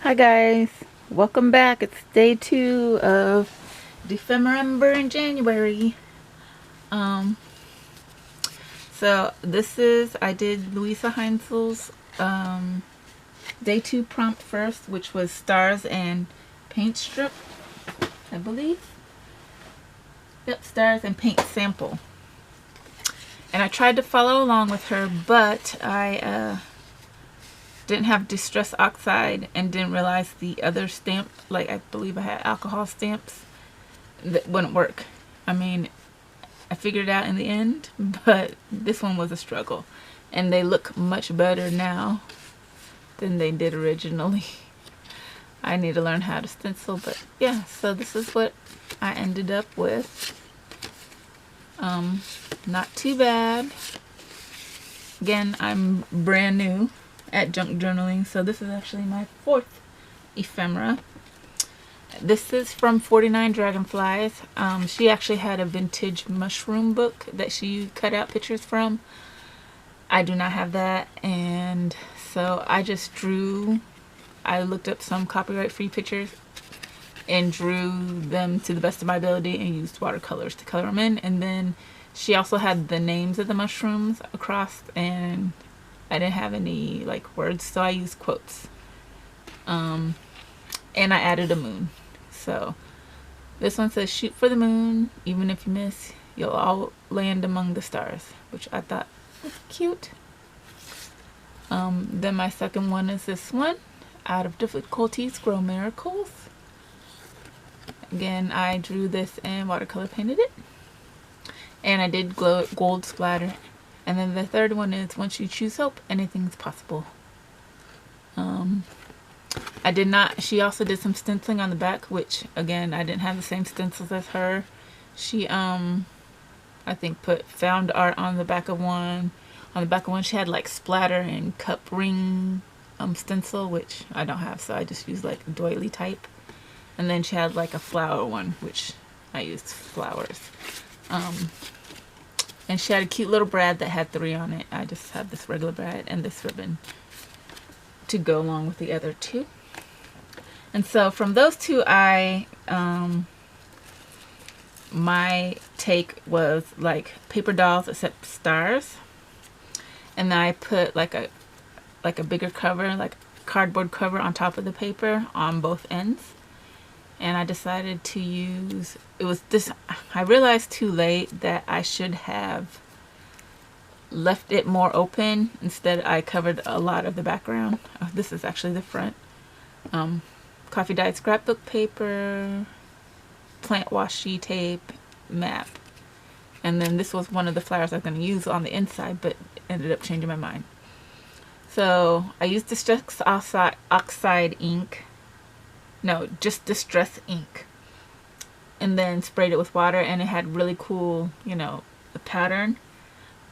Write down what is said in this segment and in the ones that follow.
Hi guys, welcome back. It's day 2 of DEPHEMEREMBER in January. Um, so this is, I did Luise Heinzl's day 2 prompt first, which was stars and paint strip, I believe. Yep, stars and paint sample. And I tried to follow along with her, but I didn't have distress oxide and didn't realize the other stamp, like I believe I had alcohol stamps, that wouldn't work. I mean, I figured it out in the end, but this one was a struggle. And they look much better now than they did originally. I need to learn how to stencil, but yeah, so this is what I ended up with. Not too bad. Again, I'm brand new at junk journaling, so this is actually my 4th ephemera. This is from 49 Dragonflies. She actually had a vintage mushroom book that she cut out pictures from. I do not have that, and so I just drew. I looked up some copyright-free pictures and drew them to the best of my ability and used watercolors to color them in. And then she also had the names of the mushrooms across, and I didn't have any like words, so I used quotes. And I added a moon. So this one says, shoot for the moon, even if you miss, you'll all land among the stars, which I thought was cute. Then my second one is this one, out of difficulties grow miracles. Again, I drew this and watercolor painted it, and I did gold splatter. And then the third one is, once you choose hope, anything's possible. I did not, she also did some stenciling on the back, which again, I didn't have the same stencils as her. She I think put found art on the back of one. On the back of one she had like splatter and cup ring stencil, which I don't have, so I just used like doily type. And then she had like a flower one, which I used flowers. And she had a cute little brad that had 3 on it. I just have this regular brad and this ribbon to go along with the other 2. And so from those 2, I my take was like paper dolls except stars. And then I put like a bigger cover, like cardboard cover on top of the paper on both ends. And I decided to use, it was this, I realized too late that I should have left it more open. Instead, I covered a lot of the background. Oh, this is actually the front. Coffee dyed scrapbook paper, plant washi tape, map. And then this was one of the flowers I was going to use on the inside, but ended up changing my mind. So I used Distress Oxide ink. No, just Distress ink. And then sprayed it with water, and it had really cool, you know, the pattern.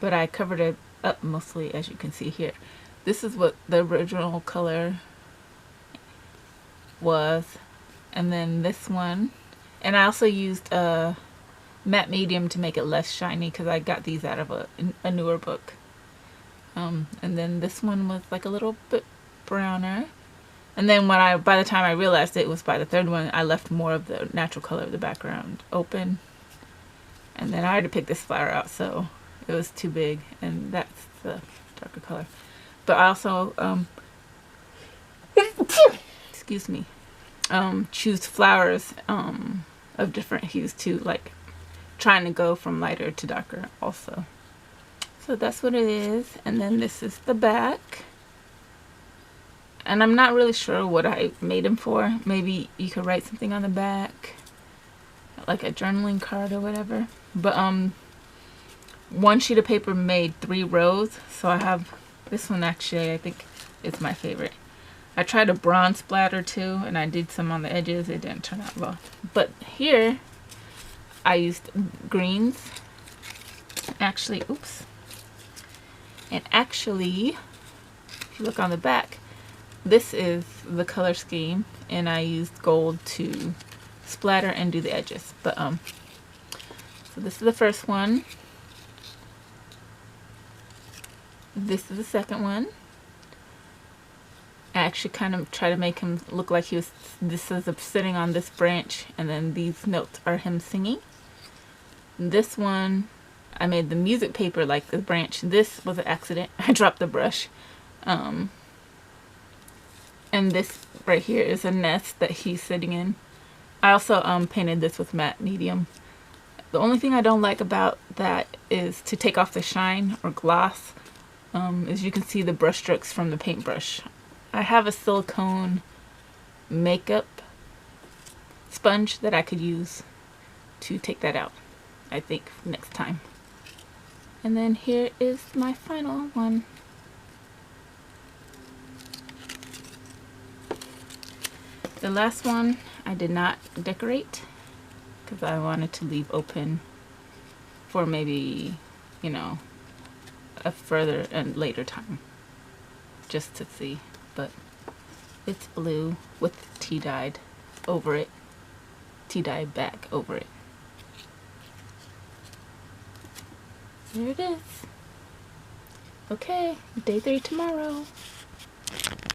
But I covered it up mostly, as you can see here. This is what the original color was. And then this one. And I also used a matte medium to make it less shiny, because I got these out of a newer book. And then this one was like a little bit browner. And then when by the time I realized it was by the third one, I left more of the natural color of the background open. And then I had to pick this flower out, so it was too big, and that's the darker color. But I also, excuse me, choose flowers of different hues too, like trying to go from lighter to darker also. So that's what it is. And then this is the back. And I'm not really sure what I made them for. Maybe you could write something on the back, like a journaling card or whatever. But one sheet of paper made 3 rows. So I have this one, actually I think it's my favorite. I tried a bronze splatter too, and I did some on the edges. It didn't turn out well. But here I used greens. Actually, oops. And actually, if you look on the back, this is the color scheme, and I used gold to splatter and do the edges. But so this is the first one. This is the second one. actually kind of try to make him look like this is sitting on this branch, and then these notes are him singing. This one, I made the music paper like the branch. This was an accident. I dropped the brush. And this right here is a nest that he's sitting in. I also painted this with matte medium. The only thing I don't like about that is to take off the shine or gloss. As you can see the brush strokes from the paintbrush. I have a silicone makeup sponge that I could use to take that out, I think, next time. And then here is my final one. The last one I did not decorate because I wanted to leave open for maybe, you know, a further and later time just to see. But it's blue with tea dyed over it, tea dye back over it. There it is. Okay, day 3 tomorrow.